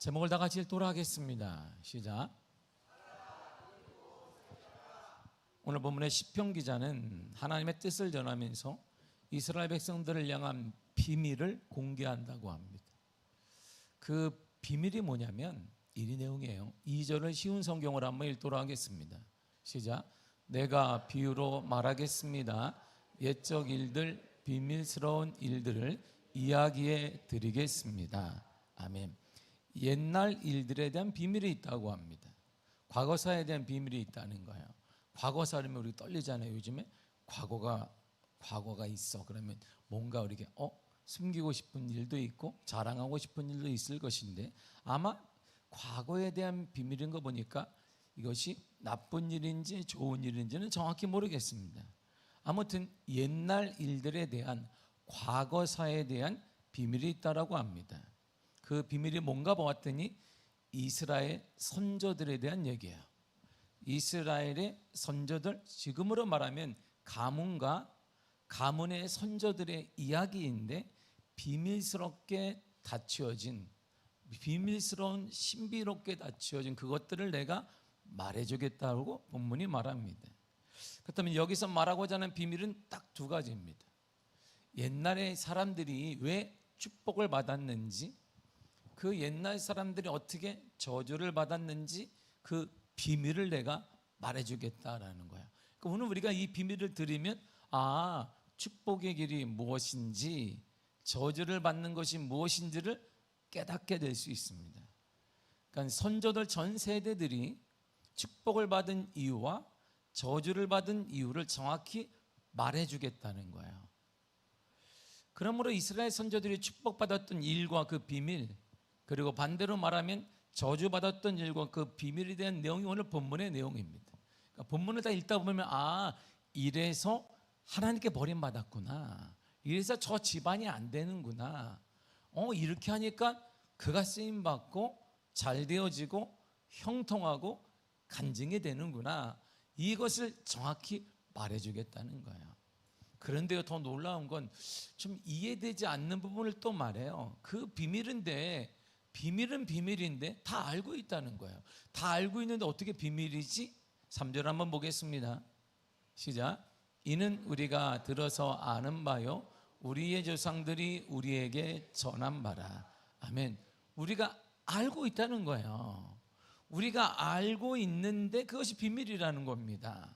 제목을 다 같이 읽도록 하겠습니다. 시작. 오늘 본문의 시편 기자는 하나님의 뜻을 전하면서 이스라엘 백성들을 향한 비밀을 공개한다고 합니다. 그 비밀이 뭐냐면 이 내용이에요. 2절을 쉬운 성경으로 한번 읽도록 하겠습니다. 시작. 내가 비유로 말하겠습니다. 옛적 일들, 비밀스러운 일들을 이야기해 드리겠습니다. 아멘. 옛날 일들에 대한 비밀이 있다고 합니다. 과거사에 대한 비밀이 있다는 거예요. 과거사라면 우리 떨리잖아요. 요즘에 과거가 있어. 그러면 뭔가 우리가 숨기고 싶은 일도 있고 자랑하고 싶은 일도 있을 것인데, 아마 과거에 대한 비밀인 거 보니까 이것이 나쁜 일인지 좋은 일인지는 정확히 모르겠습니다. 아무튼 옛날 일들에 대한 과거사에 대한 비밀이 있다라고 합니다. 그 비밀이 뭔가 보았더니 이스라엘 선조들에 대한 얘기예요. 이스라엘의 선조들, 지금으로 말하면 가문과 가문의 선조들의 이야기인데 비밀스럽게 닫혀진, 비밀스러운 신비롭게 닫혀진 그것들을 내가 말해주겠다고 본문이 말합니다. 그렇다면 여기서 말하고자 하는 비밀은 딱 두 가지입니다. 옛날에 사람들이 왜 축복을 받았는지, 그 옛날 사람들이 어떻게 저주를 받았는지 그 비밀을 내가 말해주겠다라는 거야. 그러니까 오늘 우리가 이 비밀을 들으면 축복의 길이 무엇인지, 저주를 받는 것이 무엇인지를 깨닫게 될 수 있습니다. 그러니까 선조들 전 세대들이 축복을 받은 이유와 저주를 받은 이유를 정확히 말해주겠다는 거예요. 그러므로 이스라엘 선조들이 축복받았던 일과 그 비밀, 그리고 반대로 말하면 저주받았던 일과 그 비밀에 대한 내용이 오늘 본문의 내용입니다. 그러니까 본문을 다 읽다 보면 이래서 하나님께 버림받았구나, 이래서 저 집안이 안 되는구나, 이렇게 하니까 그가 쓰임받고 잘 되어지고 형통하고 간증이 되는구나, 이것을 정확히 말해주겠다는 거예요. 그런데요, 더 놀라운 건 좀 이해되지 않는 부분을 또 말해요. 그 비밀은 비밀인데 다 알고 있다는 거예요. 다 알고 있는데 어떻게 비밀이지? 3절 한번 보겠습니다. 시작. 이는 우리가 들어서 아는 바요, 우리의 조상들이 우리에게 전한 바라. 아멘. 우리가 알고 있다는 거예요. 우리가 알고 있는데 그것이 비밀이라는 겁니다.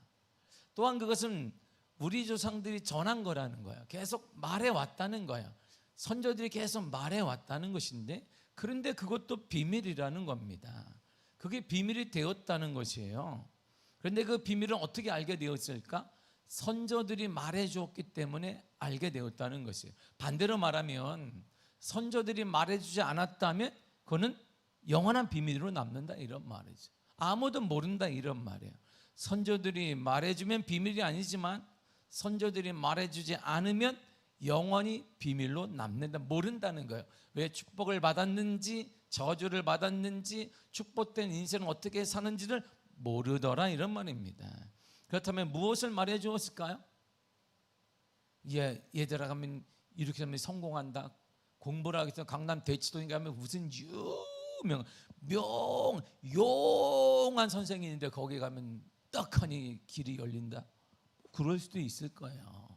또한 그것은 우리 조상들이 전한 거라는 거예요. 계속 말해왔다는 거예요. 선조들이 계속 말해왔다는 것인데, 그런데 그것도 비밀이라는 겁니다. 그게 비밀이 되었다는 것이에요. 그런데 그 비밀은 어떻게 알게 되었을까? 선조들이 말해주었기 때문에 알게 되었다는 것이에요. 반대로 말하면 선조들이 말해주지 않았다면 그거는 영원한 비밀로 남는다, 이런 말이죠. 아무도 모른다, 이런 말이에요. 선조들이 말해주면 비밀이 아니지만 선조들이 말해주지 않으면 영원히 비밀로 남는다, 모른다는 거예요. 왜 축복을 받았는지 저주를 받았는지 축복된 인생을 어떻게 사는지를 모르더라, 이런 말입니다. 그렇다면 무엇을 말해 주었을까요? 얘들아 가면 이렇게 하면 성공한다, 공부를 하겠어, 강남 대치동에 가면 무슨 용한 선생이 있는데 거기 가면 떡하니 길이 열린다, 그럴 수도 있을 거예요.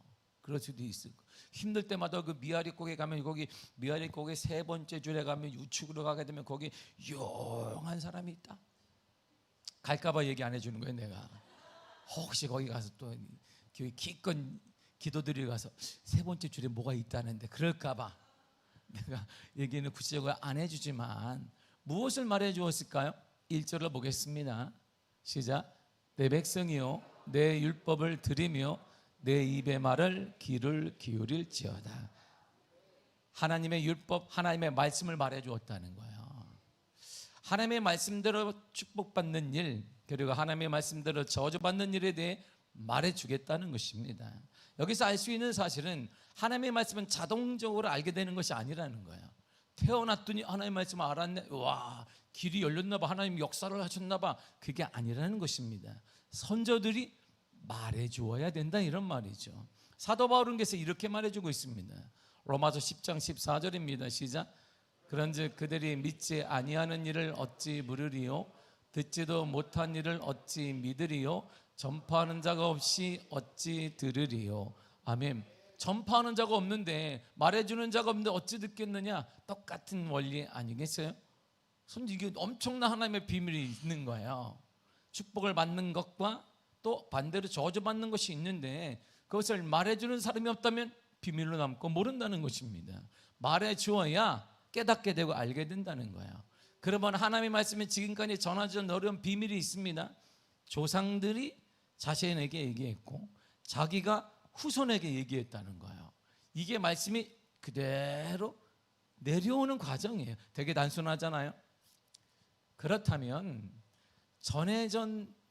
그럴 수도 있을 거예요. 힘들 때마다 그 미아리곡에 가면, 거기 미아리곡의 3번째 줄에 가면 우측으로 가게 되면 거기 용한 사람이 있다. 갈까봐 얘기 안 해주는 거예요, 내가. 혹시 거기 가서 또 기껏 기도드리러 가서 3번째 줄에 뭐가 있다는데 그럴까봐 내가 얘기는 구체적으로 안 해주지만, 무엇을 말해 주었을까요? 1절을 보겠습니다. 시작. 내 백성이요, 내 율법을 들으며 내 입의 말을 귀를 기울일지어다. 하나님의 율법, 하나님의 말씀을 말해 주었다는 거예요. 하나님의 말씀대로 축복받는 일, 그리고 하나님의 말씀대로 저주받는 일에 대해 말해 주겠다는 것입니다. 여기서 알 수 있는 사실은 하나님의 말씀은 자동적으로 알게 되는 것이 아니라는 거예요. 태어났더니 하나님의 말씀을 알았네, 와, 길이 열렸나 봐, 하나님 역사를 하셨나 봐, 그게 아니라는 것입니다. 선조들이 말해 주어야 된다, 이런 말이죠. 사도 바울은 그래서 이렇게 말해 주고 있습니다. 로마서 10장 14절입니다. 시작. 그런즉 그들이 믿지 아니하는 일을 어찌 물으리요? 듣지도 못한 일을 어찌 믿으리요? 전파하는 자가 없이 어찌 들으리요? 아멘. 전파하는 자가 없는데, 말해주는 자가 없는데 어찌 듣겠느냐? 똑같은 원리 아니겠어요? 이게 엄청난 하나님의 비밀이 있는 거예요. 축복을 받는 것과 또 반대로 저주받는 것이 있는데, 그것을 말해주는 사람이 없다면 비밀로 남고 모른다는 것입니다. 말해주어야 깨닫게 되고 알게 된다는 거예요. 그러면 하나님의 말씀에 지금까지 전하던 어려운 비밀이 있습니다. 조상들이 자신에게 얘기했고 자기가 후손에게 얘기했다는 거예요. 이게 말씀이 그대로 내려오는 과정이에요. 되게 단순하잖아요. 그렇다면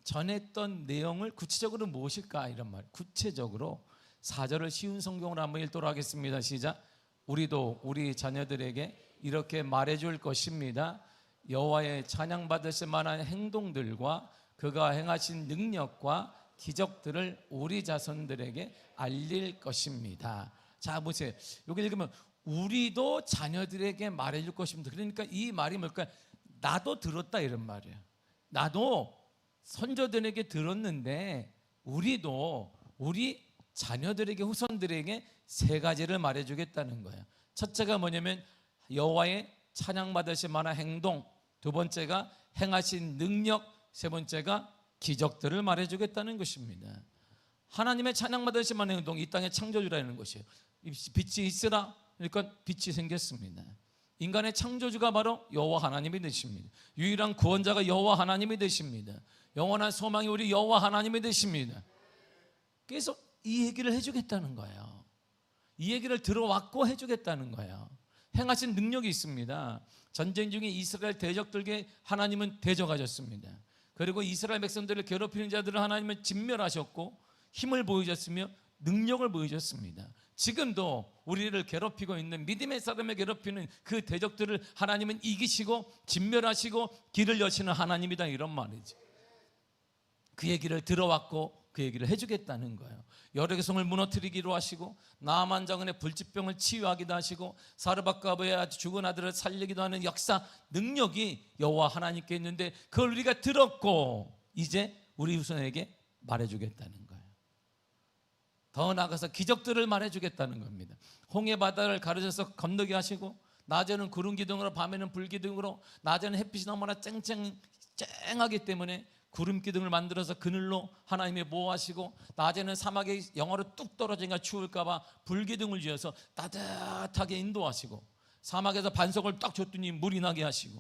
전했던 내용을 구체적으로 무엇일까? 이런 말. 구체적으로 4절을 쉬운 성경으로 한번 읽도록 하겠습니다. 시작. 우리도 우리 자녀들에게 이렇게 말해줄 것입니다. 여호와의 찬양받으실 만한 행동들과 그가 행하신 능력과 기적들을 우리 자손들에게 알릴 것입니다. 자, 보세요. 여기 읽으면 우리도 자녀들에게 말해줄 것입니다. 그러니까 이 말이 뭘까요? 나도 들었다 이런 말이에요. 나도 선조들에게 들었는데 우리도 우리 자녀들에게, 후손들에게 세 가지를 말해주겠다는 거예요. 첫째가 뭐냐면 여호와의 찬양받으실 만한 행동, 두 번째가 행하신 능력, 세 번째가 기적들을 말해주겠다는 것입니다. 하나님의 찬양받으실 만한 행동, 이 땅의 창조주라는 것이에요. 빛이 있으라, 그러니까 빛이 생겼습니다. 인간의 창조주가 바로 여호와 하나님이 되십니다. 유일한 구원자가 여호와 하나님이 되십니다. 영원한 소망이 우리 여호와 하나님이 되십니다. 그래서 이 얘기를 해주겠다는 거예요. 이 얘기를 들어왔고 해주겠다는 거예요. 행하신 능력이 있습니다. 전쟁 중에 이스라엘 대적들에게 하나님은 대적하셨습니다. 그리고 이스라엘 백성들을 괴롭히는 자들을 하나님은 진멸하셨고 힘을 보여줬으며 능력을 보여줬습니다. 지금도 우리를 괴롭히고 있는, 믿음의 사람을 괴롭히는 그 대적들을 하나님은 이기시고 진멸하시고 길을 여시는 하나님이다, 이런 말이죠. 그 얘기를 들어왔고 그 얘기를 해주겠다는 거예요. 여러 개성을 무너뜨리기로 하시고 나만 장군의 불치병을 치유하기도 하시고 사르밧가브의 죽은 아들을 살리기도 하는 역사 능력이 여호와 하나님께 있는데 그걸 우리가 들었고 이제 우리 후손에게 말해주겠다는 거예요. 더 나아가서 기적들을 말해주겠다는 겁니다. 홍해 바다를 가르셔서 건너게 하시고 낮에는 구름 기둥으로 밤에는 불 기둥으로, 낮에는 햇빛이 너무나 쨍하기 때문에 구름 기둥을 만들어서 그늘로 하나님이 보호하시고, 낮에는 사막에 영하로 뚝 떨어지니까 추울까 봐 불 기둥을 지어서 따뜻하게 인도하시고, 사막에서 반석을 딱 줬더니 물이 나게 하시고,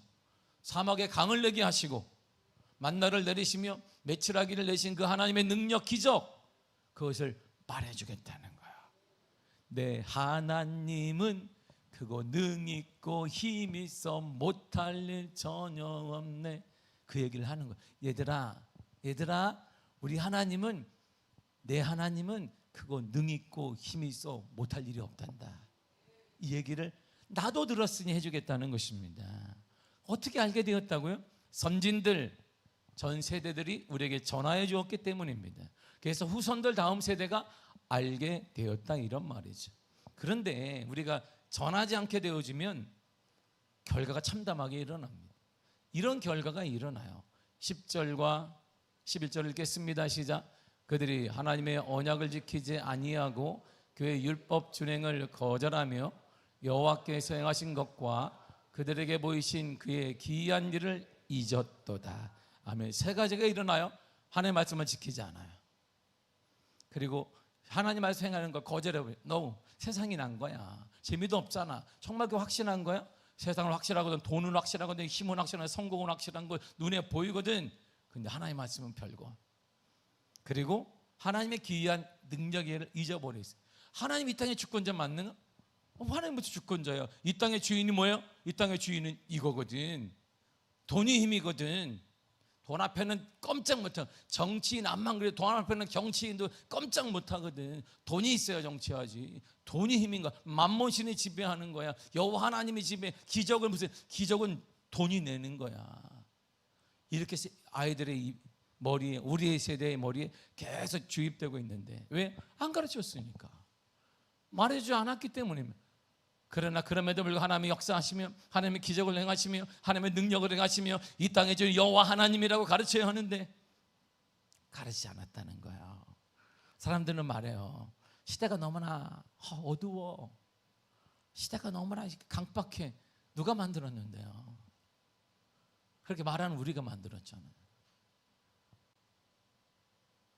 사막에 강을 내게 하시고, 만나를 내리시며 메추라기를 내신 그 하나님의 능력, 기적, 그것을 말해주겠다는 거야. 내 하나님은 크고 능 있고 힘 있어 못할 일 전혀 없네. 그 얘기를 하는 거야. 얘들아, 우리 하나님은, 내 하나님은 크고 능 있고 힘 있어 못할 일이 없단다. 이 얘기를 나도 들었으니 해주겠다는 것입니다. 어떻게 알게 되었다고요? 선진들, 전 세대들이 우리에게 전하여 주었기 때문입니다. 그래서 후손들 다음 세대가 알게 되었다, 이런 말이죠. 그런데 우리가 전하지 않게 되어지면 결과가 참담하게 일어납니다. 이런 결과가 일어나요. 10절과 11절을 읽겠습니다. 시작. 그들이 하나님의 언약을 지키지 아니하고 그의 율법 준행을 거절하며 여호와께서 행하신 것과 그들에게 보이신 그의 기이한 일을 잊었도다. 아멘. 세 가지가 일어나요. 하나님의 말씀을 지키지 않아요. 그리고 하나님 말씀 행하는 걸 거절해버려요. No, 세상이 난 거야. 재미도 없잖아. 정말 그 확신한 거야? 세상을 확실하거든, 돈은 확실하거든, 힘은 확실하거든, 성공은 확실한 거 눈에 보이거든. 근데 하나님의 말씀은 별거. 그리고 하나님의 기이한 능력을 잊어버렸어요. 하나님 이 땅의 주권자 맞는가? 하나님 무슨 주권자예요? 이 땅의 주인이 뭐예요? 이 땅의 주인은 이거거든. 돈이 힘이거든. 돈 앞에는 꼼짝 못하고, 정치인 암만 그래도 돈 앞에는 정치인도 꼼짝 못하거든. 돈이 있어야 정치하지. 돈이 힘인 거야. 만몬신이 지배하는 거야. 여호와 하나님이 지배. 기적은 무슨, 기적은 돈이 내는 거야. 이렇게 아이들의 머리에, 우리의 세대의 머리에 계속 주입되고 있는데 왜? 안 가르쳤으니까. 말해주지 않았기 때문입니다. 그러나 그럼에도 불구하고 하나님의 역사하시며 하나님의 기적을 행하시며 하나님의 능력을 행하시며 이 땅에 주 여호와 하나님이라고 가르쳐야 하는데 가르치지 않았다는 거예요. 사람들은 말해요. 시대가 너무나 어두워. 시대가 너무나 강박해. 누가 만들었는데요? 그렇게 말하는 우리가 만들었잖아요.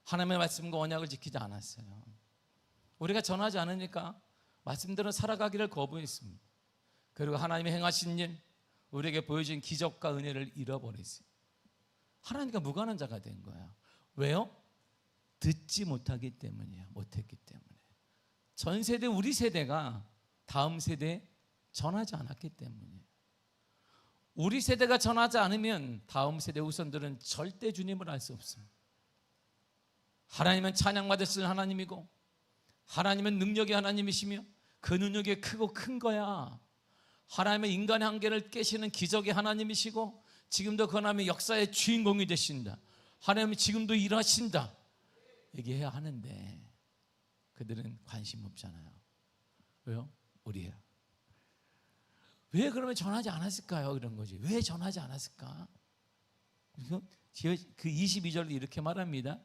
하나님의 말씀과 언약을 지키지 않았어요. 우리가 전하지 않으니까 말씀대로 살아가기를 거부했습니다. 그리고 하나님의 행하신 일, 우리에게 보여준 기적과 은혜를 잃어버렸어요. 하나님과 무관한 자가 된 거예요. 왜요? 듣지 못하기 때문이에요. 못했기 때문에. 전 세대, 우리 세대가 다음 세대에 전하지 않았기 때문이에요. 우리 세대가 전하지 않으면 다음 세대 후손들은 절대 주님을 알 수 없습니다. 하나님은 찬양받으실 하나님이고 하나님은 능력의 하나님이시며 그 능력이 크고 큰 거야. 하나님의 인간의 한계를 깨시는 기적의 하나님이시고 지금도 그 하나님의 역사의 주인공이 되신다. 하나님은 지금도 일하신다. 얘기해야 하는데 그들은 관심 없잖아요. 왜요? 우리예요. 왜 그러면 전하지 않았을까요? 이런 거지. 왜 전하지 않았을까? 그 22절도 이렇게 말합니다.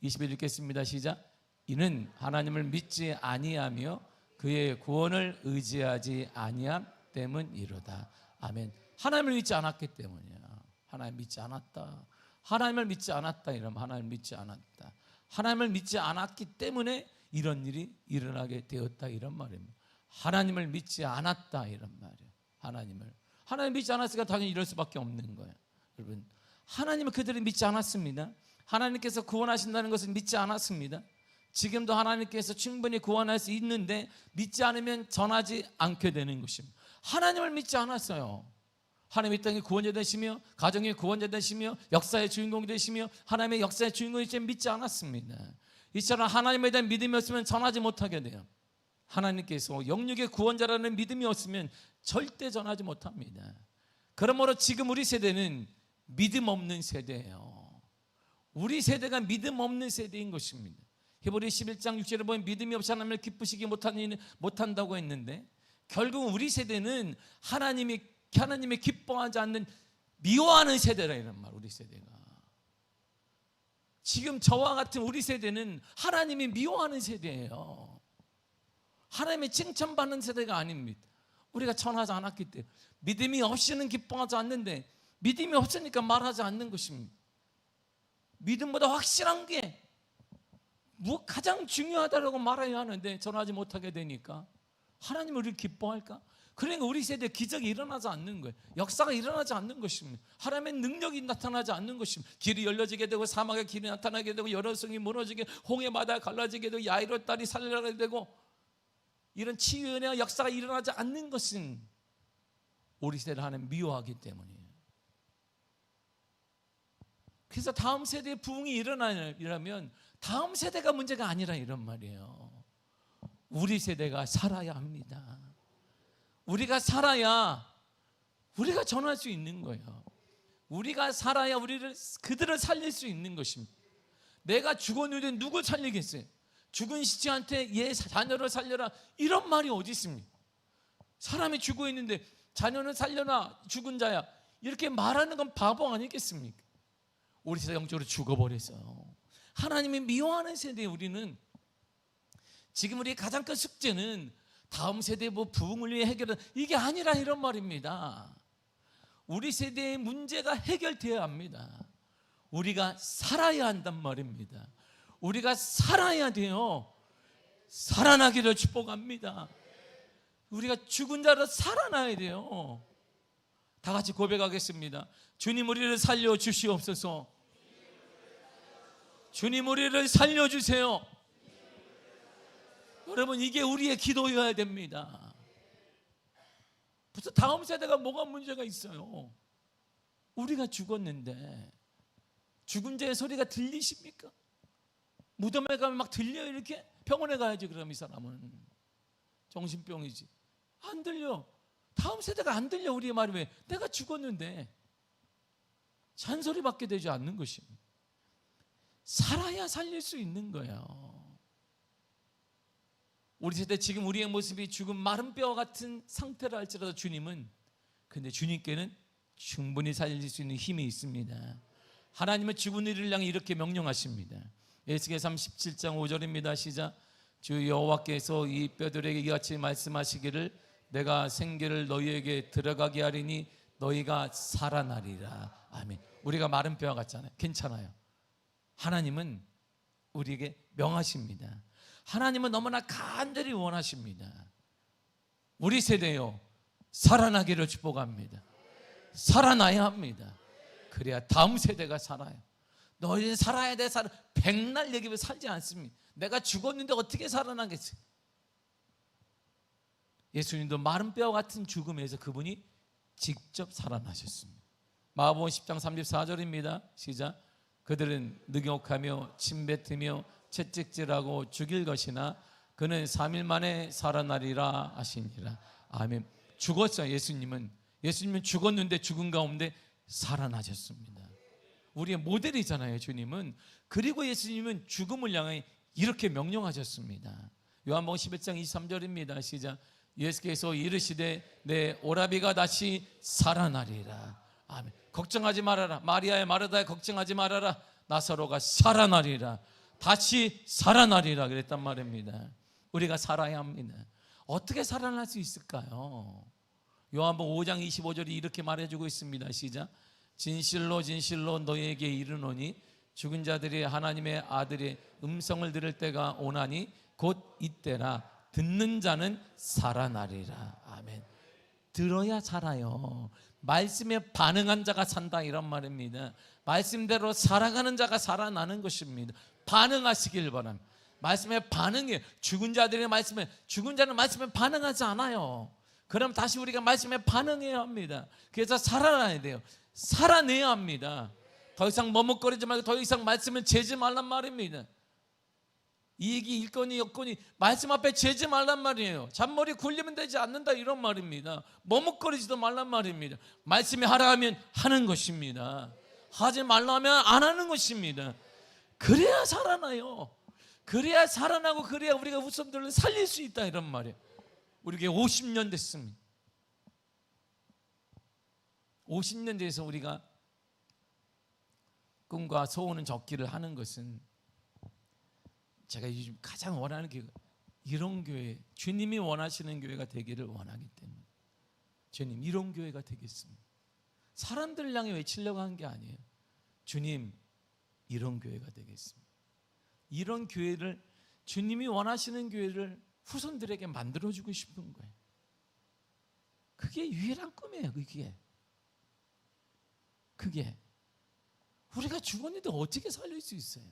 21절 읽겠습니다. 시작. 이는 하나님을 믿지 아니하며 그의 구원을 의지하지 아니함 때문이로다. 아멘. 하나님을 믿지 않았기 때문이야. 하나님 믿지 않았다. 하나님을 믿지 않았다. 이러면 하나님을 믿지 않았다. 하나님을 믿지 않았기 때문에 이런 일이 일어나게 되었다. 이런 말입니다. 하나님을 믿지 않았다. 이런 말이에요. 하나님 믿지 않았으니까 당연히 이럴 수밖에 없는 거예요. 여러분, 하나님은 그들이 믿지 않았습니다. 하나님께서 구원하신다는 것을 믿지 않았습니다. 지금도 하나님께서 충분히 구원할 수 있는데 믿지 않으면 전하지 않게 되는 것입니다. 하나님을 믿지 않았어요. 하나님이 땅의 구원자 되시며 가정의 구원자 되시며 역사의 주인공이 되시며 하나님의 역사의 주인공이 되시며 믿지 않았습니다. 이처럼 하나님에 대한 믿음이 없으면 전하지 못하게 돼요. 하나님께서 영육의 구원자라는 믿음이 없으면 절대 전하지 못합니다. 그러므로 지금 우리 세대는 믿음 없는 세대예요. 우리 세대가 믿음 없는 세대인 것입니다. 히브리 11장 6절에 보면 믿음이 없이 하나님을 기쁘시게 못한다고 했는데 결국 우리 세대는 하나님이 기뻐하지 않는 미워하는 세대라 이런 말. 우리 세대가 지금 저와 같은 우리 세대는 하나님이 미워하는 세대예요. 하나님의 칭찬받는 세대가 아닙니다. 우리가 전하지 않았기 때문에 믿음이 없이는 기뻐하지 않는데 믿음이 없으니까 말하지 않는 것입니다. 믿음보다 확실한 게 가장 중요하다고 말해야 하는데 전하지 못하게 되니까 하나님 우리를 기뻐할까? 그러니까 우리 세대에 기적이 일어나지 않는 거예요. 역사가 일어나지 않는 것입니다. 하나님의 능력이 나타나지 않는 것입니다. 길이 열려지게 되고 사막에 길이 나타나게 되고 여러 성이 무너지게 홍해 바다가 갈라지게 되고 야이로 딸이 살려나게 되고 이런 치유의 은혜와 역사가 일어나지 않는 것은 우리 세대를 하나님 미워하기 때문이에요. 그래서 다음 세대의 부흥이 일어나려면 다음 세대가 문제가 아니라 이런 말이에요. 우리 세대가 살아야 합니다. 우리가 살아야 우리가 전할 수 있는 거예요. 우리가 살아야 그들을 살릴 수 있는 것입니다. 내가 죽었는데 누굴 살리겠어요? 죽은 시체한테 얘 자녀를 살려라 이런 말이 어디 있습니까? 사람이 죽어 있는데 자녀는 살려라 죽은 자야 이렇게 말하는 건 바보 아니겠습니까? 우리 세대 영적으로 죽어버렸어요. 하나님이 미워하는 세대에 우리는 지금 우리의 가장 큰 숙제는 다음 세대의 부흥을 위해 해결은 이게 아니라 이런 말입니다. 우리 세대의 문제가 해결되어야 합니다. 우리가 살아야 한단 말입니다. 우리가 살아야 돼요. 살아나기를 축복합니다. 우리가 죽은 자로 살아나야 돼요. 다 같이 고백하겠습니다. 주님 우리를 살려주시옵소서. 주님 우리를 살려주세요. 여러분 이게 우리의 기도여야 됩니다. 벌써 다음 세대가 뭐가 문제가 있어요? 우리가 죽었는데 죽은 자의 소리가 들리십니까? 무덤에 가면 막 들려요. 이렇게 병원에 가야지. 그럼 이 사람은 정신병이지. 안 들려. 다음 세대가 안 들려. 우리의 말이 왜? 내가 죽었는데 잔소리 받게 되지 않는 것입니다. 살아야 살릴 수 있는 거예요. 우리 세대 지금 우리의 모습이 죽은 마른 뼈 같은 상태라 할지라도 주님은, 근데 주님께는 충분히 살릴 수 있는 힘이 있습니다. 하나님은 죽은 이를 향해 이렇게 명령하십니다. 에스겔 37장 5절입니다. 시작. 주 여호와께서 이 뼈들에게 이같이 말씀하시기를 내가 생기를 너희에게 들어가게 하리니 너희가 살아나리라. 아멘. 우리가 마른 뼈와 같잖아요. 괜찮아요. 하나님은 우리에게 명하십니다. 하나님은 너무나 간절히 원하십니다. 우리 세대요, 살아나기를 축복합니다. 살아나야 합니다. 그래야 다음 세대가 살아요. 너희는 살아야 돼. 백날 얘기하면 살지 않습니다. 내가 죽었는데 어떻게 살아나겠어요? 예수님도 마른 뼈와 같은 죽음에서 그분이 직접 살아나셨습니다. 마가복음 10장 34절입니다. 시작. 그들은 능욕하며 침뱉으며 채찍질하고 죽일 것이나 그는 3일 만에 살아나리라 하시니라. 아멘. 죽었어요. 예수님은 죽었는데 죽은 가운데 살아나셨습니다. 우리의 모델이잖아요, 주님은. 그리고 예수님은 죽음을 향해 이렇게 명령하셨습니다. 요한복음 11장 23절입니다. 시작. 예수께서 이르시되 내 오라비가 다시 살아나리라. 아멘. 걱정하지 말아라. 마리아의 마르다에 걱정하지 말아라. 나사로가 살아나리라. 다시 살아나리라 그랬단 말입니다. 우리가 살아야 합니다. 어떻게 살아날 수 있을까요? 요한복음 5장 25절이 이렇게 말해주고 있습니다. 시작. 진실로 진실로 너희에게 이르노니 죽은 자들이 하나님의 아들의 음성을 들을 때가 오나니 곧 이때라. 듣는 자는 살아나리라. 아멘. 들어야 살아요. 말씀에 반응한 자가 산다 이런 말입니다. 말씀대로 살아가는 자가 살아나는 것입니다. 반응하시길 바랍니다. 말씀에 반응해. 죽은 자들의 말씀에, 죽은 자는 말씀에 반응하지 않아요. 그럼 다시 우리가 말씀에 반응해야 합니다. 그래서 살아나야 돼요. 살아내야 합니다. 더 이상 머뭇거리지 말고 더 이상 말씀을 재지 말란 말입니다. 이익이 일거니 여건이 말씀 앞에 재지 말란 말이에요. 잔머리 굴리면 되지 않는다 이런 말입니다. 머뭇거리지도 말란 말입니다. 말씀이 하라 하면 하는 것입니다. 하지 말라 하면 안 하는 것입니다. 그래야 살아나요. 그래야 살아나고 그래야 우리가 후손들을 살릴 수 있다 이런 말이에요. 우리 교회 50년 됐습니다. 50년 돼서 우리가 꿈과 소원은 적기를 하는 것은 제가 요즘 가장 원하는 교회가 이런 교회, 주님이 원하시는 교회가 되기를 원하기 때문에 주님 이런 교회가 되겠습니다. 사람들 향해 외치려고 한 게 아니에요. 주님 이런 교회가 되겠습니다. 이런 교회를, 주님이 원하시는 교회를 후손들에게 만들어주고 싶은 거예요. 그게 유일한 꿈이에요. 그게 우리가 죽었는데 어떻게 살릴 수 있어요?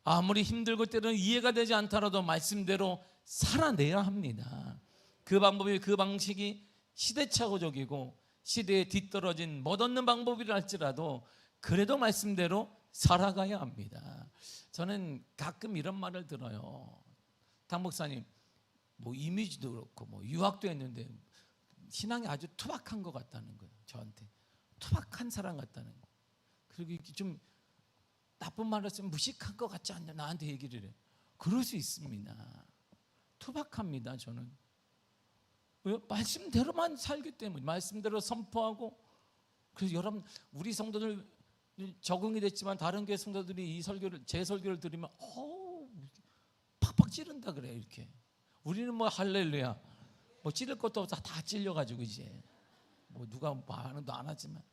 아무리 힘들고 때로는 이해가 되지 않더라도 말씀대로 살아내야 합니다. 그 방법이, 그 방식이 시대착오적이고 시대에 뒤떨어진 멋없는 방법이라 할지라도 그래도 말씀대로 살아가야 합니다. 저는 가끔 이런 말을 들어요. 당 목사님, 뭐 이미지도 그렇고 뭐 유학도 했는데 신앙이 아주 투박한 것 같다는 거예요. 저한테 투박한 사람 같다는 거예요. 그리고 좀 나쁜 말을 쓰면 무식한 것 같지 않냐 나한테 얘기를 해요. 그럴 수 있습니다. 투박합니다. 저는 왜요? 말씀대로만 살기 때문에, 말씀대로 선포하고. 그래서 여러분, 우리 성도들 적응이 됐지만 다른 교회 성도들이 이 설교를, 제 설교를 들으면 팍팍 찌른다 그래요. 이렇게 우리는 뭐 할렐루야, 뭐 찌를 것도 없어, 다 찔려가지고 이제 뭐 누가 반응도 안 하지만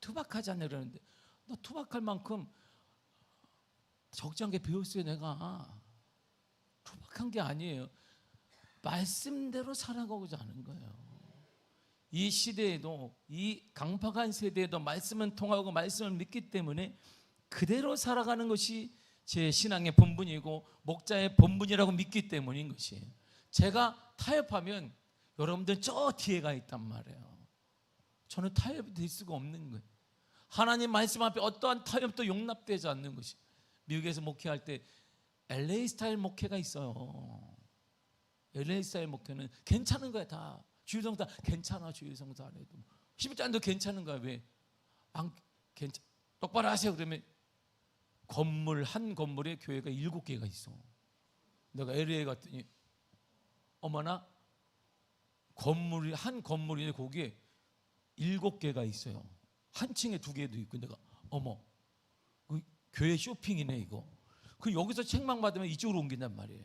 투박하지 않냐 그러는데, 너 투박할 만큼 적지 않게 배웠어요. 내가 투박한 게 아니에요. 말씀대로 살아가고자 하는 거예요. 이 시대에도, 이 강팍한 세대에도 말씀은 통하고 말씀을 믿기 때문에 그대로 살아가는 것이 제 신앙의 본분이고 목자의 본분이라고 믿기 때문인 것이에요. 제가 타협하면 여러분들 저 뒤에가 있단 말이에요. 저는 타협이 될 수가 없는 거예요. 하나님 말씀 앞에 어떠한 타협도 용납되지 않는 것이. 미국에서 목회할 때 LA 스타일 목회가 있어요. LA 스타일 목회는 괜찮은 거야. 다 주일성사 괜찮아. 주일성사 안 해도 11잔도 괜찮은 거야. 왜? 안 괜찮. 똑바로 하세요. 그러면 건물 한 건물에 교회가 7개가 있어. 내가 LA 갔더니 어머나 한 건물이 거기에 7개가 있어요. 한 층에 2개도 있고. 내가 어머, 그 교회 쇼핑이네 이거. 그 여기서 책망 받으면 이쪽으로 옮긴단 말이에요.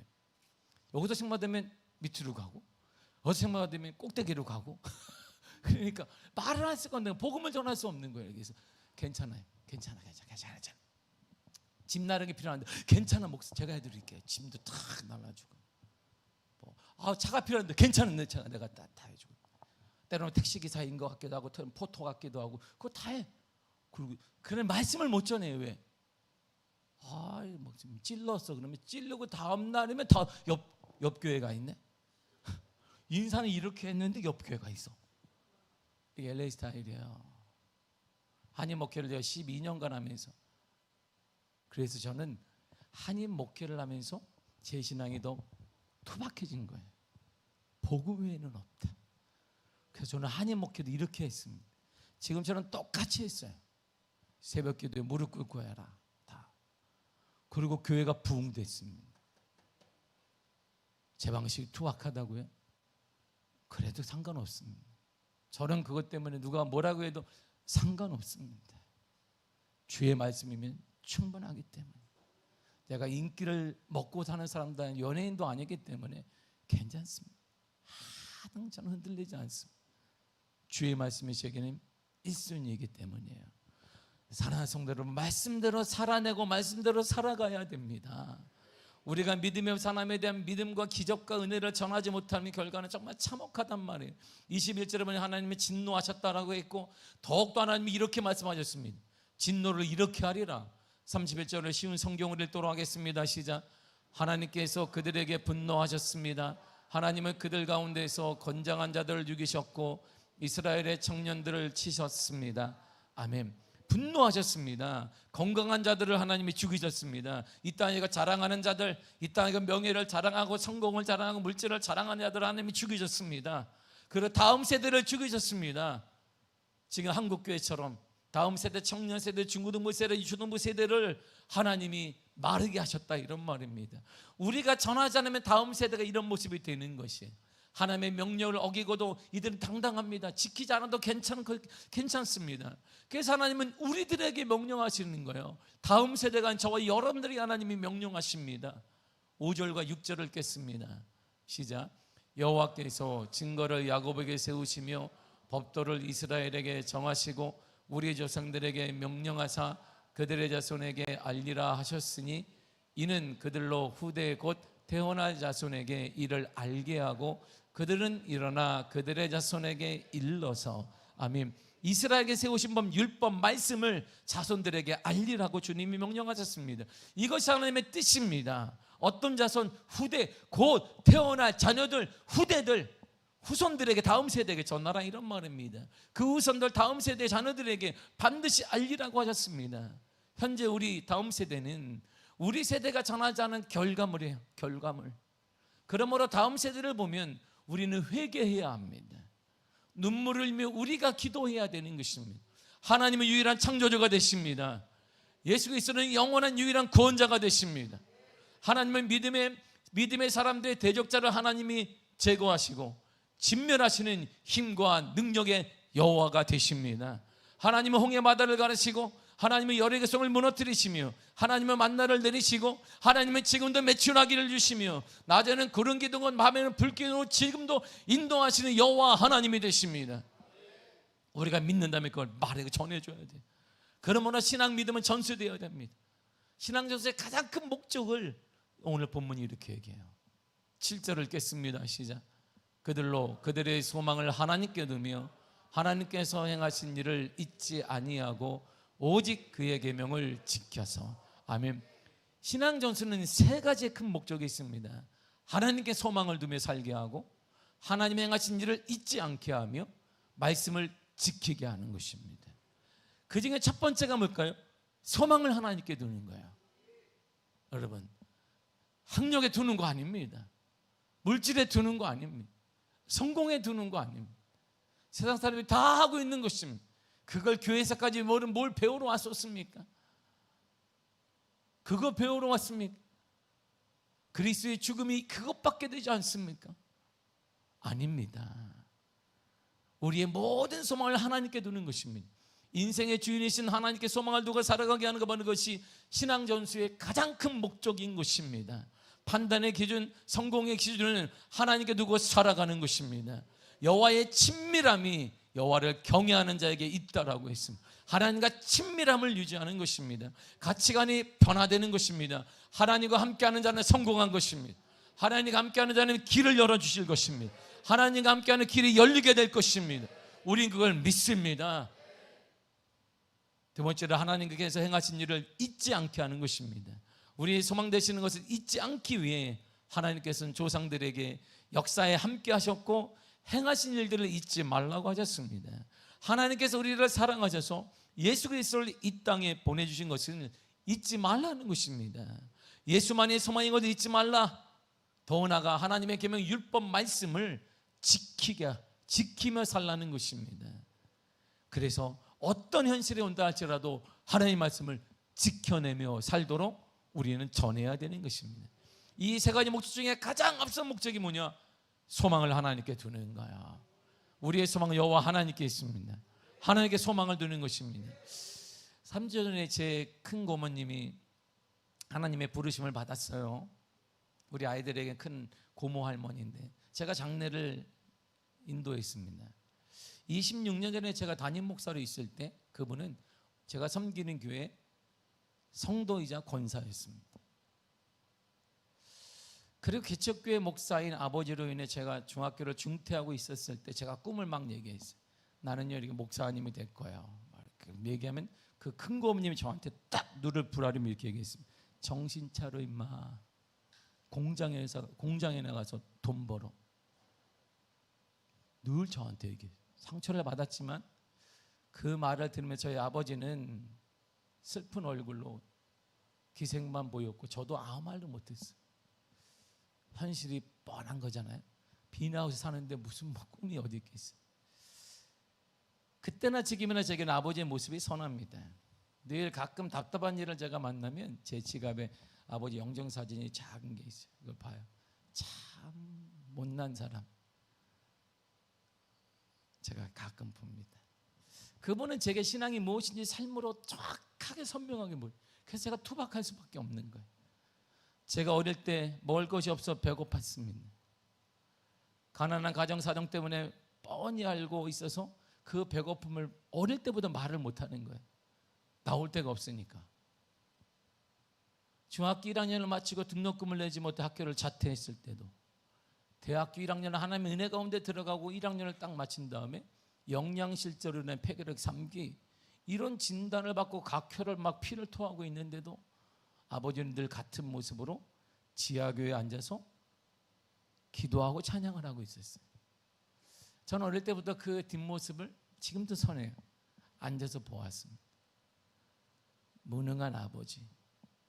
여기서 책망 받으면 밑으로 가고, 어디서 책망 받으면 꼭대기로 가고. 그러니까 말을 안 쓸 건데 복음을 전할 수 없는 거예요. 그래서 괜찮아요. 괜찮아. 짐 나르기 필요한데 괜찮아 목사 제가 해드릴게요. 짐도 탁 날라주고. 차가 필요한데 괜찮은 내 차가 내가 다 해주고. 때로는 택시기사인 것 같기도 하고 포토 같기도 하고 그거 다 해. 그리고 그런 말씀을 못 전해요. 왜? 뭐 찔렀어. 그러면 찔르고 다음 날이면 다 옆 교회가 있네. 인사는 이렇게 했는데 옆 교회가 있어. 이게 LA 스타일이에요. 한인 목회를 제가 12년간 하면서, 그래서 저는 한인 목회를 하면서 제 신앙이 더 투박해진 거예요. 복음 외에는 없다. 그래서 저는 한인 목회도 이렇게 했습니다. 지금처럼 똑같이 했어요. 새벽 기도에 무릎 꿇고 해라. 다. 그리고 교회가 부흥됐습니다. 제 방식이 투박하다고요? 그래도 상관없습니다. 저는 그것 때문에 누가 뭐라고 해도 상관없습니다. 주의 말씀이면 충분하기 때문에. 내가 인기를 먹고 사는 사람도 아니고 연예인도 아니기 때문에 괜찮습니다. 하등 저는 흔들리지 않습니다. 주의 말씀이 제게는 1순위이기 때문이에요. 사랑하는 성도 여러분, 말씀대로 살아내고 말씀대로 살아가야 됩니다. 우리가 믿음의 사람에 대한 믿음과 기적과 은혜를 전하지 못하는 결과는 정말 참혹하단 말이에요. 21절에 보면 하나님이 진노하셨다라고 했고, 더욱더 하나님이 이렇게 말씀하셨습니다. 진노를 이렇게 하리라. 31절을 쉬운 성경을 읽도록 하겠습니다. 시작. 하나님께서 그들에게 분노하셨습니다. 하나님은 그들 가운데서 건장한 자들을 죽이셨고 이스라엘의 청년들을 치셨습니다. 아멘. 분노하셨습니다. 건강한 자들을 하나님이 죽이셨습니다. 이 땅에가 자랑하는 자들, 이 땅에가 명예를 자랑하고 성공을 자랑하고 물질을 자랑하는 자들을 하나님이 죽이셨습니다. 그리고 다음 세대를 죽이셨습니다. 지금 한국교회처럼 다음 세대, 청년 세대, 중고등부 세대, 초등부 세대를 하나님이 마르게 하셨다, 이런 말입니다. 우리가 전하지 않으면 다음 세대가 이런 모습이 되는 것이에요. 하나님의 명령을 어기고도 이들은 당당합니다. 지키지 않아도 괜찮습니다. 그래서 하나님은 우리들에게 명령하시는 거예요. 다음 세대가 저와 여러분들이 하나님이 명령하십니다. 5절과 6절을 읽겠습니다. 시작. 여호와께서 증거를 야곱에게 세우시며 법도를 이스라엘에게 정하시고 우리 조상들에게 명령하사 그들의 자손에게 알리라 하셨으니 이는 그들로 후대 곧 태어날 자손에게 이를 알게 하고 그들은 일어나 그들의 자손에게 일러서. 아멘. 이스라엘에게 세우신 법, 율법, 말씀을 자손들에게 알리라고 주님이 명령하셨습니다. 이것이 하나님의 뜻입니다. 어떤 자손, 후대, 곧 태어날 자녀들, 후대들, 후손들에게, 다음 세대에게 전하라, 이런 말입니다. 그 후손들, 다음 세대 자녀들에게 반드시 알리라고 하셨습니다. 현재 우리 다음 세대는 우리 세대가 전하지 않은 결과물이에요. 결과물. 그러므로 다음 세대를 보면 우리는 회개해야 합니다. 눈물을 흘리며 우리가 기도해야 되는 것입니다. 하나님은 유일한 창조주가 되십니다. 예수 그리스도는 영원한 유일한 구원자가 되십니다. 하나님은 믿음의 사람들의 대적자를 하나님이 제거하시고 진멸하시는 힘과 능력의 여호와가 되십니다. 하나님은 홍해 바다를 가르시고 하나님은 열의 성을 무너뜨리시며 하나님은 만나를 내리시고 하나님은 지금도 매춘하기를 주시며 낮에는 구름 기둥은 밤에는 불 기둥으로 지금도 인도하시는 여호와 하나님이 되십니다. 우리가 믿는다면 그걸 말하고 전해줘야 돼요. 그러므로 신앙 믿음은 전수되어야 됩니다. 신앙 전수의 가장 큰 목적을 오늘 본문이 이렇게 얘기해요. 7절을 읽겠습니다. 시작. 그들로 그들의 소망을 하나님께 두며 하나님께서 행하신 일을 잊지 아니하고 오직 그의 계명을 지켜서. 아멘. 신앙 전수는 3가지의 큰 목적이 있습니다. 하나님께 소망을 두며 살게 하고 하나님의 행하신 일을 잊지 않게 하며 말씀을 지키게 하는 것입니다. 그 중에 첫 번째가 뭘까요? 소망을 하나님께 두는 거예요. 여러분, 학력에 두는 거 아닙니다. 물질에 두는 거 아닙니다. 성공에 두는 거 아닙니다. 세상 사람이 다 하고 있는 것입니다. 그걸 교회에서까지 뭘 배우러 왔었습니까? 그거 배우러 왔습니까? 그리스도의 죽음이 그것밖에 되지 않습니까? 아닙니다. 우리의 모든 소망을 하나님께 두는 것입니다. 인생의 주인이신 하나님께 소망을 두고 살아가게 하는 것이 신앙 전수의 가장 큰 목적인 것입니다. 판단의 기준, 성공의 기준은 하나님께 두고 살아가는 것입니다. 여호와의 친밀함이 여호와를 경외하는 자에게 있다라고 했습니다. 하나님과 친밀함을 유지하는 것입니다. 가치관이 변화되는 것입니다. 하나님과 함께하는 자는 성공한 것입니다. 하나님과 함께하는 자는 길을 열어주실 것입니다. 하나님과 함께하는 길이 열리게 될 것입니다. 우린 그걸 믿습니다. 두 번째로 하나님께서 행하신 일을 잊지 않게 하는 것입니다. 우리의 소망 되시는 것을 잊지 않기 위해 하나님께서는 조상들에게 역사에 함께 하셨고 행하신 일들을 잊지 말라고 하셨습니다. 하나님께서 우리를 사랑하셔서 예수 그리스도를 이 땅에 보내주신 것은 잊지 말라는 것입니다. 예수만이 소망인 것을 잊지 말라. 더 나아가 하나님의 계명 율법 말씀을 지키며 살라는 것입니다. 그래서 어떤 현실이 온다 할지라도 하나님의 말씀을 지켜내며 살도록 우리는 전해야 되는 것입니다. 이 세 가지 목적 중에 가장 앞선 목적이 뭐냐? 소망을 하나님께 두는 거야. 우리의 소망은 여호와 하나님께 있습니다. 하나님께 소망을 두는 것입니다. 3주 전에 제 큰 고모님이 하나님의 부르심을 받았어요. 우리 아이들에게 큰 고모 할머니인데 제가 장례를 인도했습니다. 26년 전에 제가 담임 목사로 있을 때 그분은 제가 섬기는 교회 성도이자 권사였습니다. 그리고 개척교회 목사인 아버지로 인해 제가 중학교를 중퇴하고 있었을 때 제가 꿈을 막 얘기했어요. 나는요 이렇게 목사님이 될 거야. 얘기하면 그 큰 고모님이 저한테 딱 눈을 부라리며 이렇게 얘기했습니다. 정신 차려 임마. 공장에 나가서 돈 벌어. 늘 저한테 얘기해. 상처를 받았지만 그 말을 들으면 저희 아버지는 슬픈 얼굴로 기색만 보였고 저도 아무 말도 못했어요. 현실이 뻔한 거잖아요. 비나우스 사는데 무슨 꿈이 어디 있겠어요. 그때나 지금이나 제게는 아버지의 모습이 선합니다. 늘 가끔 답답한 일을 제가 만나면 제 지갑에 아버지 영정사진이 작은 게 있어요. 이걸 봐요. 참 못난 사람. 제가 가끔 봅니다. 그분은 제게 신앙이 무엇인지 삶으로 정확하게 선명하게 보여요. 그래서 제가 투박할 수밖에 없는 거예요. 제가 어릴 때 먹을 것이 없어 배고팠습니다. 가난한 가정 사정 때문에 뻔히 알고 있어서 그 배고픔을 어릴 때보다 말을 못하는 거예요. 나올 데가 없으니까. 중학교 1학년을 마치고 등록금을 내지 못해 학교를 자퇴했을 때도 대학교 1학년은 하나님의 은혜 가운데 들어가고 1학년을 딱 마친 다음에 영양실조로 인해 폐결핵 3기 이런 진단을 받고 각혈을 막 피를 토하고 있는데도 아버지는 늘 같은 모습으로 지하교회에 앉아서 기도하고 찬양을 하고 있었어요. 저는 어릴 때부터 그 뒷모습을 지금도 선해요. 앉아서 보았습니다. 무능한 아버지.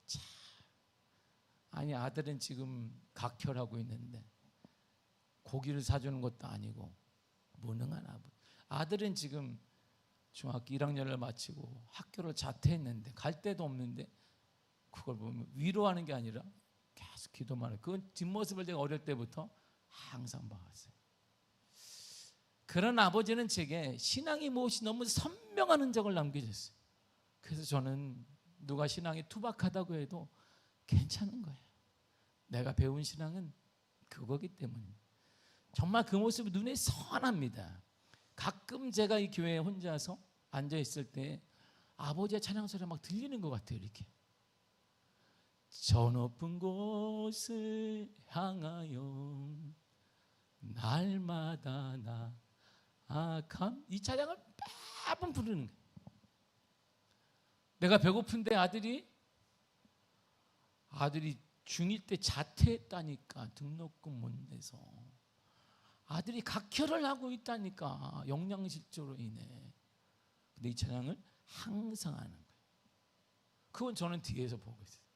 참. 아니 아들은 지금 각혈하고 있는데 고기를 사주는 것도 아니고 무능한 아버지. 아들은 지금 중학교 1학년을 마치고 학교를 자퇴했는데 갈 데도 없는데 그걸 보면 위로하는 게 아니라 계속 기도만 해요. 그 뒷모습을 제가 어릴 때부터 항상 봐왔어요. 그런 아버지는 제게 신앙이 무엇이 너무 선명한 흔적을 남겨줬어요. 그래서 저는 누가 신앙이 투박하다고 해도 괜찮은 거예요. 내가 배운 신앙은 그거기 때문에 정말 그 모습이 눈에 선합니다. 가끔 제가 이 교회에 혼자서 앉아있을 때 아버지의 찬양 소리가 막 들리는 것 같아요. 이렇게 저 높은 곳을 향하여 날마다 나아감 이 찬양을 매번 부르는 거예요. 내가 배고픈데 아들이 중1 때 자퇴했다니까 등록금 못 내서 아들이 각혈을 하고 있다니까 영양실조로 인해. 근데 이 찬양을 항상 하는 거예요. 그건 저는 뒤에서 보고 있어요.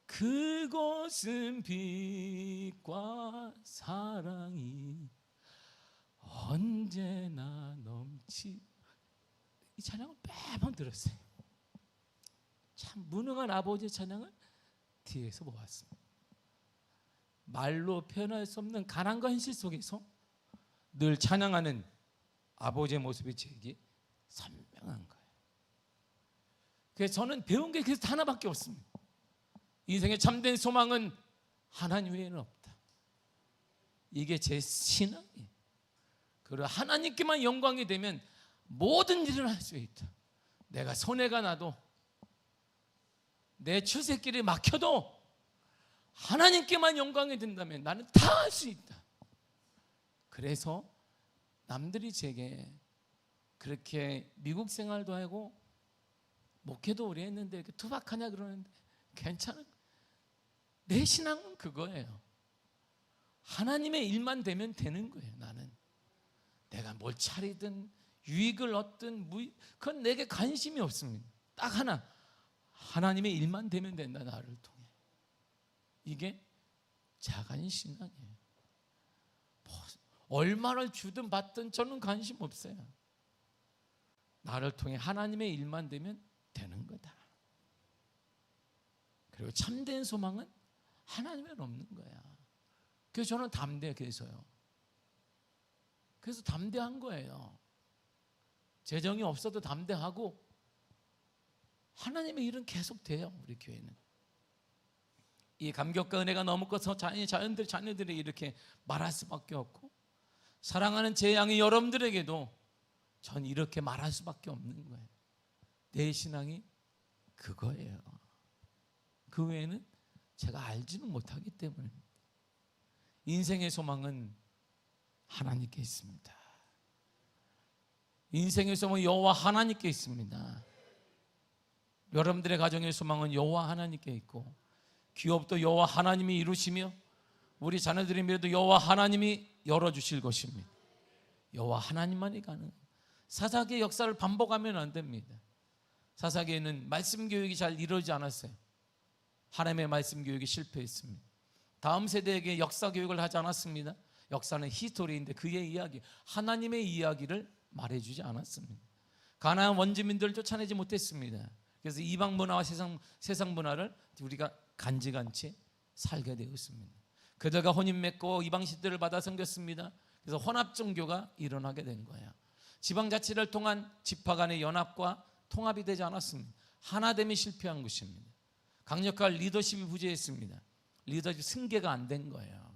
그곳은 빛과 사랑이 언제나 넘치. 이 찬양을 매번 들었어요. 참 무능한 아버지의 찬양을 뒤에서 보았습니다. 말로 표현할 수 없는 가난과 현실 속에서 늘 찬양하는 아버지의 모습이 제게 선명한 거예요. 그래서 저는 배운 게 그래서 하나밖에 없습니다. 인생의 참된 소망은 하나님 외에는 없다. 이게 제 신앙이에요. 그리고 하나님께만 영광이 되면 모든 일을 할 수 있다. 내가 손해가 나도 내 출세길이 막혀도 하나님께만 영광이 된다면 나는 다 할 수 있다. 그래서 남들이 제게 그렇게 미국 생활도 하고 목회도 오래 했는데 이렇게 투박하냐 그러는데 괜찮은, 내 신앙은 그거예요. 하나님의 일만 되면 되는 거예요. 나는 내가 뭘 차리든 유익을 얻든 그건 내게 관심이 없습니다. 딱 하나, 하나님의 일만 되면 된다. 나를 통해. 이게 작은 신앙이에요. 얼마를 주든 받든 저는 관심 없어요. 나를 통해 하나님의 일만 되면 되는 거다. 그리고 참된 소망은 하나님에 없는 거야. 그래서 저는 담대해서요. 그래서 담대한 거예요. 재정이 없어도 담대하고 하나님의 일은 계속 돼요. 우리 교회는 이 감격과 은혜가 너무 커서 자녀들이 이렇게 말할 수밖에 없고, 사랑하는 제 양이 여러분들에게도 전 이렇게 말할 수밖에 없는 거예요. 내 신앙이 그거예요. 그 외에는 제가 알지는 못하기 때문입니다. 인생의 소망은 하나님께 있습니다. 인생의 소망은 여호와 하나님께 있습니다. 여러분들의 가정의 소망은 여호와 하나님께 있고, 기업도 여호와 하나님이 이루시며 우리 자녀들의 미래도 여호와 하나님이 열어주실 것입니다. 여호와 하나님만이 가능해요. 사사기의 역사를 반복하면 안 됩니다. 사사기에는 말씀 교육이 잘 이루어지지 않았어요. 하나님의 말씀 교육이 실패했습니다. 다음 세대에게 역사 교육을 하지 않았습니다. 역사는 히스토리인데 그의 이야기, 하나님의 이야기를 말해주지 않았습니다. 가나안 원주민들을 쫓아내지 못했습니다. 그래서 이방 문화와 세상 문화를 우리가 간지간치 살게 되었습니다. 그들과 혼인 맺고 이방 시대를 받아 섬겼습니다. 그래서 혼합 종교가 일어나게 된 거예요. 지방 자치를 통한 지파 간의 연합과 통합이 되지 않았습니다. 하나됨이 실패한 것입니다. 강력한 리더십이 부재했습니다. 리더십 승계가 안 된 거예요.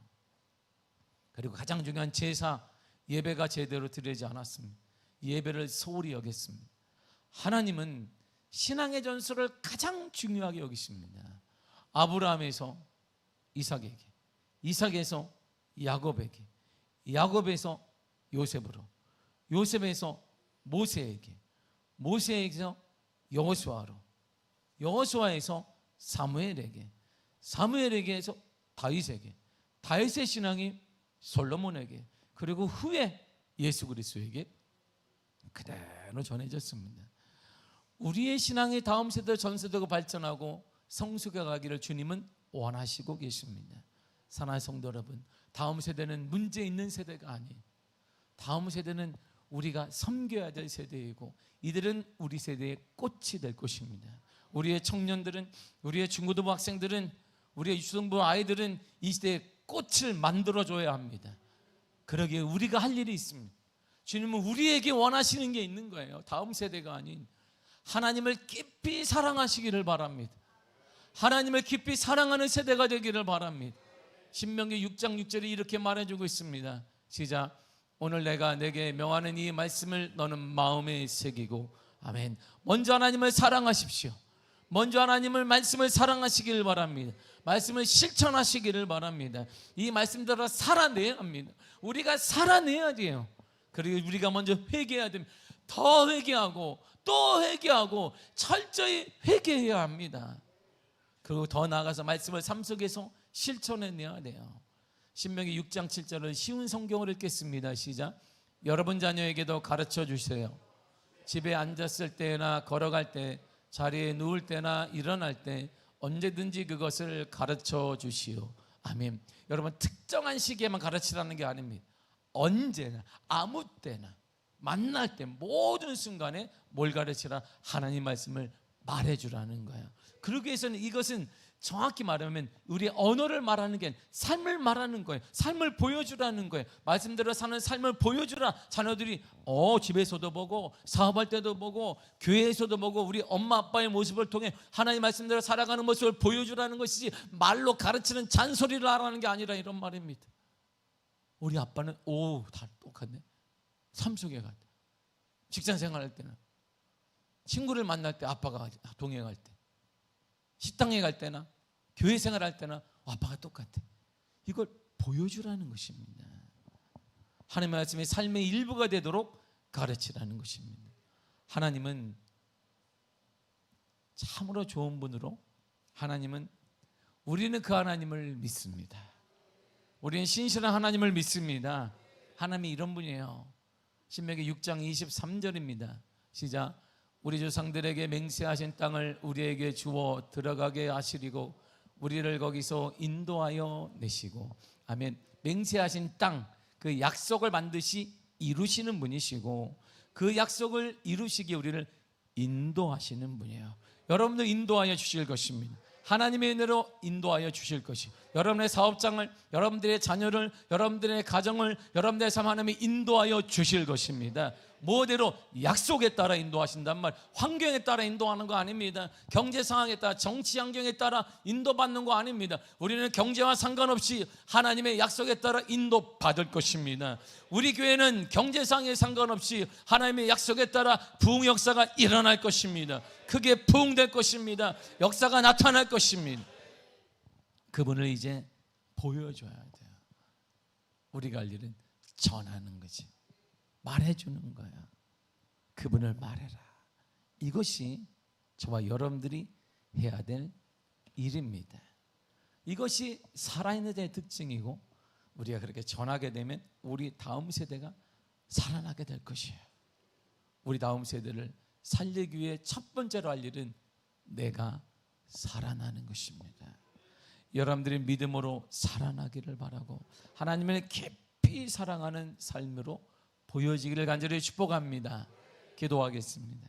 그리고 가장 중요한 제사, 예배가 제대로 드리지 않았습니다. 예배를 소홀히 여겼습니다. 하나님은 신앙의 전술을 가장 중요하게 여기십니다. 아브라함에서 이삭에게, 이삭에서 야곱에게, 야곱에서 요셉으로, 요셉에서 모세에게, 모세에게서 여호수아로, 여호수아에서 사무엘에게, 사무엘에게서 다윗에게, 다윗의 신앙이 솔로몬에게, 그리고 후에 예수 그리스도에게 그대로 전해졌습니다. 우리의 신앙이 다음 세대 전세되고 발전하고 성숙해 가기를 주님은 원하시고 계십니다. 사랑하는 성도 여러분, 다음 세대는 문제 있는 세대가 아니에요. 다음 세대는 우리가 섬겨야 될 세대이고, 이들은 우리 세대의 꽃이 될 것입니다. 우리의 청년들은, 우리의 중고등부 학생들은, 우리의 유초등부 아이들은 이 시대의 꽃을 만들어줘야 합니다. 그러기에 우리가 할 일이 있습니다. 주님은 우리에게 원하시는 게 있는 거예요. 다음 세대가 아닌 하나님을 깊이 사랑하시기를 바랍니다. 하나님을 깊이 사랑하는 세대가 되기를 바랍니다. 신명기 6장 6절에 이렇게 말해주고 있습니다. 시작. 오늘 내가 내게 명하는 이 말씀을 너는 마음에 새기고. 아멘. 먼저 하나님을 사랑하십시오. 먼저 하나님을 말씀을 사랑하시기를 바랍니다. 말씀을 실천하시기를 바랍니다. 이 말씀대로 살아내야 합니다. 우리가 살아내야 돼요. 그리고 우리가 먼저 회개해야 됩니다. 더 회개하고 또 회개하고 철저히 회개해야 합니다. 그리고 더 나아가서 말씀을 삶 속에서 실천해내야 돼요. 신명기 6장 7절은 쉬운 성경을 읽겠습니다. 시작. 여러분 자녀에게도 가르쳐 주세요. 집에 앉았을 때나 걸어갈 때, 자리에 누울 때나 일어날 때 언제든지 그것을 가르쳐 주시오. 아멘. 여러분, 특정한 시기에만 가르치라는 게 아닙니다. 언제나, 아무 때나, 만날 때, 모든 순간에 뭘 가르치라? 하나님 말씀을 말해주라는 거예요. 그러기 위해서는 이것은 정확히 말하면 우리 언어를 말하는 게 아니라 삶을 말하는 거예요. 삶을 보여주라는 거예요. 말씀대로 사는 삶을 보여주라. 자녀들이 집에서도 보고 사업할 때도 보고 교회에서도 보고 우리 엄마 아빠의 모습을 통해 하나님 말씀대로 살아가는 모습을 보여주라는 것이지, 말로 가르치는 잔소리를 하라는 게 아니라 이런 말입니다. 우리 아빠는 다 똑같네. 삶 속에 갈 때, 직장 생활할 때는, 친구를 만날 때 아빠가 동행할 때, 식당에 갈 때나 교회 생활할 때나 아빠가 똑같아. 이걸 보여주라는 것입니다. 하나님의 말씀이 삶의 일부가 되도록 가르치라는 것입니다. 하나님은 참으로 좋은 분으로, 하나님은, 우리는 그 하나님을 믿습니다. 우리는 신실한 하나님을 믿습니다. 하나님이 이런 분이에요. 신명기 6장 23절입니다. 시작. 우리 조상들에게 맹세하신 땅을 우리에게 주어 들어가게 하시리고 우리를 거기서 인도하여 내시고. 아멘. 맹세하신 땅, 그 약속을 반드시 이루시는 분이시고 그 약속을 이루시기에 우리를 인도하시는 분이에요. 여러분들 인도하여 주실 것입니다. 하나님의 은혜로 인도하여 주실 것이, 여러분의 사업장을, 여러분들의 자녀를, 여러분들의 가정을, 여러분들의 삶 하나님이 인도하여 주실 것입니다. 뭐대로? 약속에 따라 인도하신단 말. 환경에 따라 인도하는 거 아닙니다. 경제 상황에 따라, 정치 환경에 따라 인도받는 거 아닙니다. 우리는 경제와 상관없이 하나님의 약속에 따라 인도받을 것입니다. 우리 교회는 경제상에 상관없이 하나님의 약속에 따라 부흥 역사가 일어날 것입니다. 크게 부흥될 것입니다. 역사가 나타날 것입니다. 그분을 이제 보여줘야 돼요. 우리가 할 일은 전하는 거지, 말해주는 거야. 그분을 말해라. 이것이 저와 여러분들이 해야 될 일입니다. 이것이 살아있는 자의 특징이고, 우리가 그렇게 전하게 되면 우리 다음 세대가 살아나게 될 것이에요. 우리 다음 세대를 살리기 위해 첫 번째로 할 일은 내가 살아나는 것입니다. 여러분들이 믿음으로 살아나기를 바라고 하나님을 깊이 사랑하는 삶으로 보여지기를 간절히 축복합니다. 기도하겠습니다.